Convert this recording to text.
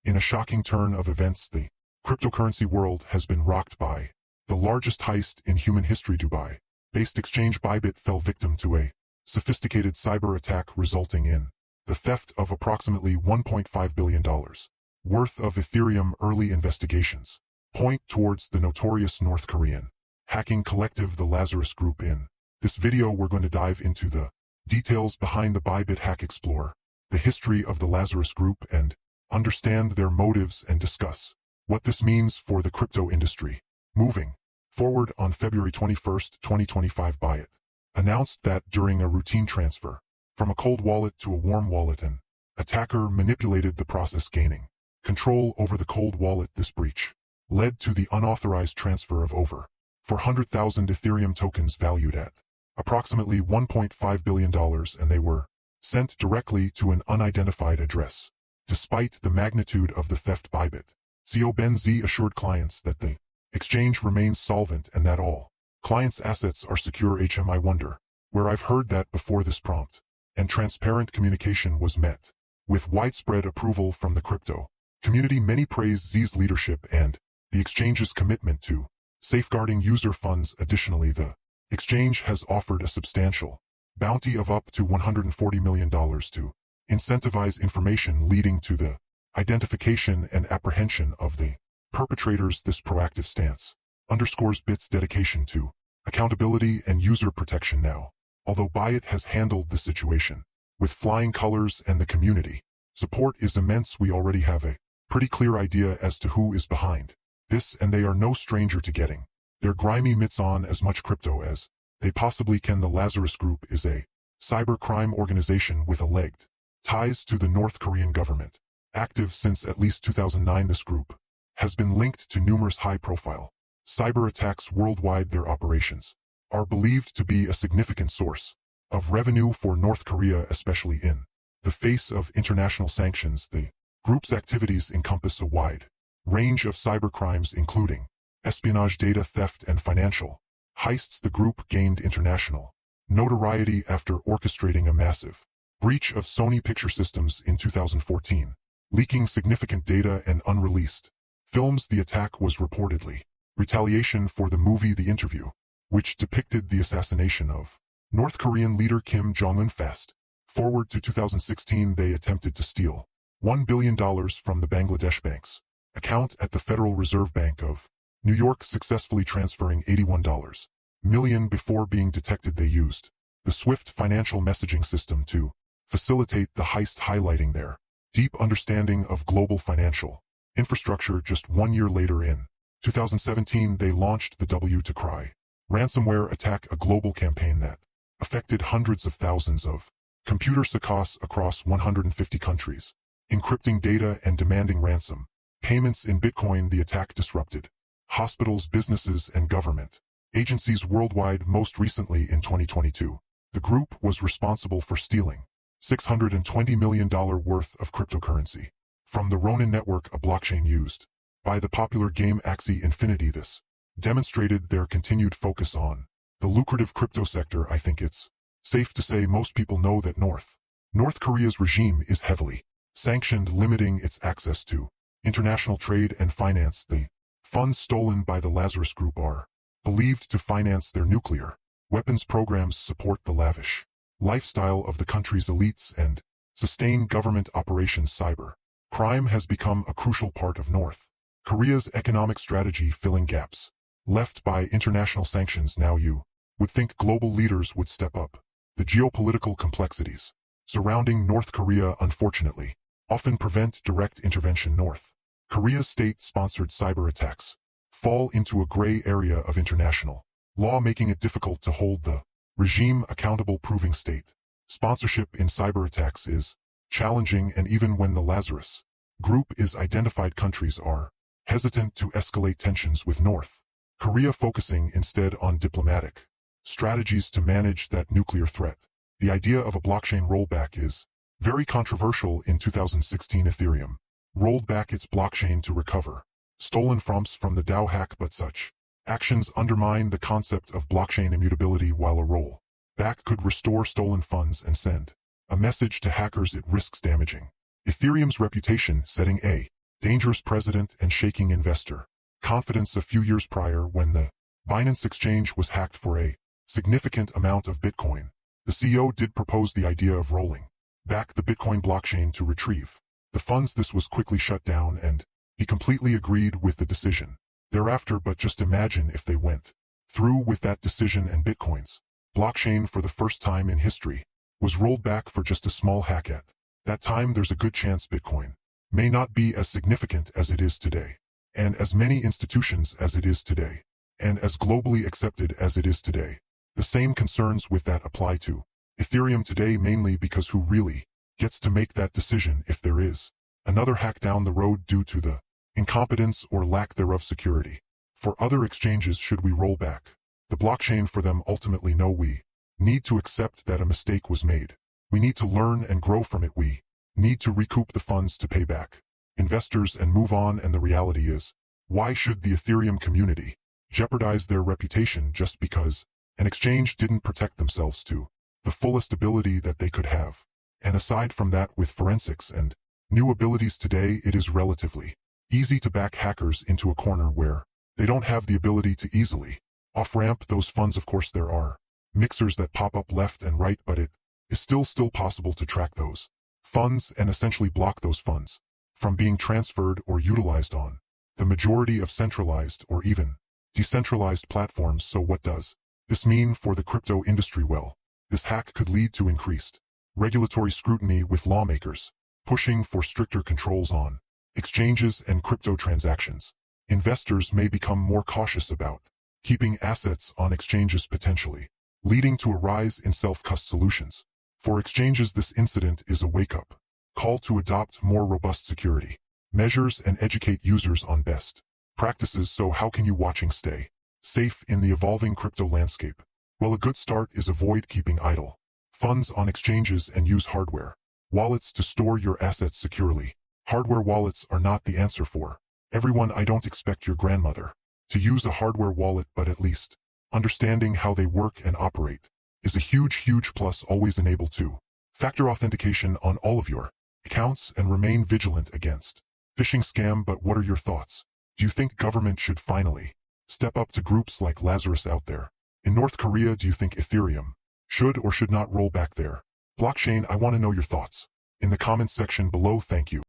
In a shocking turn of events, the cryptocurrency world has been rocked by the largest heist in human history. Dubai-based exchange Bybit fell victim to a sophisticated cyber attack resulting in the theft of approximately $1.5 billion worth of Ethereum. Early investigations point towards the notorious North Korean hacking collective, the Lazarus Group. In this video, we're going to dive into the details behind the Bybit hack, explore the history of the Lazarus Group, and understand their motives and discuss what this means for the crypto industry. Moving forward, on February 21, 2025, Bybit announced that during a routine transfer from a cold wallet to a warm wallet, an attacker manipulated the process, gaining control over the cold wallet. This breach led to the unauthorized transfer of over 400,000 Ethereum tokens valued at approximately $1.5 billion, and they were sent directly to an unidentified address. Despite the magnitude of the theft, Bybit CEO Ben Z assured clients that the exchange remains solvent and that all clients' assets are secure. I wonder where I've heard that before. This prompt and transparent communication was met with widespread approval from the crypto community. Many praise Z's leadership and the exchange's commitment to safeguarding user funds. Additionally, the exchange has offered a substantial bounty of up to $140 million to incentivize information leading to the identification and apprehension of the perpetrators. This proactive stance underscores Bit's dedication to accountability and user protection. Now, although Bybit has handled the situation with flying colors and the community support is immense, we already have a pretty clear idea as to who is behind this, and they are no stranger to getting their grimy mitts on as much crypto as they possibly can. The Lazarus Group is a cybercrime organization with alleged ties to the North Korean government. Active since at least 2009, this group has been linked to numerous high-profile cyber attacks worldwide. Their operations are believed to be a significant source of revenue for North Korea, especially in the face of international sanctions. The group's activities encompass a wide range of cybercrimes, including espionage, data theft, and financial heists. The group gained international notoriety after orchestrating a massive breach of Sony Picture Systems in 2014, leaking significant data and unreleased films. The attack was reportedly retaliation for the movie The Interview, which depicted the assassination of North Korean leader Kim Jong-un. Fast forward to 2016, they attempted to steal $1 billion from the Bangladesh bank's account at the Federal Reserve Bank of New York, successfully transferring $81 million before being detected. They used the SWIFT financial messaging system to facilitate the heist, highlighting their deep understanding of global financial infrastructure. Just 1 year later, in 2017, they launched the W2Cry ransomware attack, a global campaign that affected hundreds of thousands of computer secos across 150 countries, encrypting data and demanding ransom payments in Bitcoin. The attack disrupted hospitals, businesses, and government agencies worldwide. Most recently, in 2022, the group was responsible for stealing $620 million worth of cryptocurrency from the Ronin network, a blockchain used by the popular game Axie Infinity. This demonstrated their continued focus on the lucrative crypto sector. I think it's safe to say most people know that North Korea's regime is heavily sanctioned, limiting its access to international trade and finance. The funds stolen by the Lazarus Group are believed to finance their nuclear weapons programs, support the lavish lifestyle of the country's elites, and sustain government operations. Cyber crime has become a crucial part of North Korea's economic strategy, filling gaps left by international sanctions. Now, you would think global leaders would step up. The geopolitical complexities surrounding North Korea, unfortunately, often prevent direct intervention. North Korea's state-sponsored cyber attacks fall into a gray area of international law, making it difficult to hold the regime accountable. Proving state sponsorship in cyber attacks is challenging, and even when the Lazarus Group is identified, countries are hesitant to escalate tensions with North Korea, focusing instead on diplomatic strategies to manage that nuclear threat. The idea of a blockchain rollback is very controversial. In 2016, Ethereum rolled back its blockchain to recover stolen funds from the DAO hack, but such actions undermine the concept of blockchain immutability. While a rollback could restore stolen funds and send a message to hackers, it risks damaging Ethereum's reputation, setting a dangerous president and shaking investor confidence. A few years prior, when the Binance exchange was hacked for a significant amount of Bitcoin, the CEO did propose the idea of rolling back the Bitcoin blockchain to retrieve the funds. This was quickly shut down, and he completely agreed with the decision thereafter. But just imagine if they went through with that decision and Bitcoin's blockchain for the first time in history was rolled back for just a small hack. At that time, there's a good chance Bitcoin may not be as significant as it is today, and as many institutions as it is today, and as globally accepted as it is today. The same concerns with that apply to Ethereum today, mainly because who really gets to make that decision if there is another hack down the road due to the incompetence or lack thereof security? For other exchanges, should we roll back the blockchain for them? Ultimately, no. We need to accept that a mistake was made. We need to learn and grow from it. We need to recoup the funds to pay back investors and move on. And the reality is, why should the Ethereum community jeopardize their reputation just because an exchange didn't protect themselves to the fullest ability that they could have? And aside from that, with forensics and new abilities today, it is relatively easy to back hackers into a corner where they don't have the ability to easily off-ramp those funds. Of course, there are mixers that pop up left and right, but it is still possible to track those funds and essentially block those funds from being transferred or utilized on the majority of centralized or even decentralized platforms. So what does this mean for the crypto industry? Well, this hack could lead to increased regulatory scrutiny, with lawmakers pushing for stricter controls on exchanges and crypto transactions. Investors may become more cautious about keeping assets on exchanges, potentially leading to a rise in self-custody solutions. For exchanges, this incident is a wake-up call to adopt more robust security measures and educate users on best practices. So how can you watching stay safe in the evolving crypto landscape? Well, a good start is avoid keeping idle funds on exchanges and use hardware wallets to store your assets securely. Hardware wallets are not the answer for everyone. I don't expect your grandmother to use a hardware wallet, but at least understanding how they work and operate is a huge plus. Always enable two-factor authentication on all of your accounts and remain vigilant against phishing scam. But what are your thoughts? Do you think government should finally step up to groups like Lazarus out there in North Korea? Do you think Ethereum should or should not roll back their blockchain? I want to know your thoughts in the comments section below. Thank you.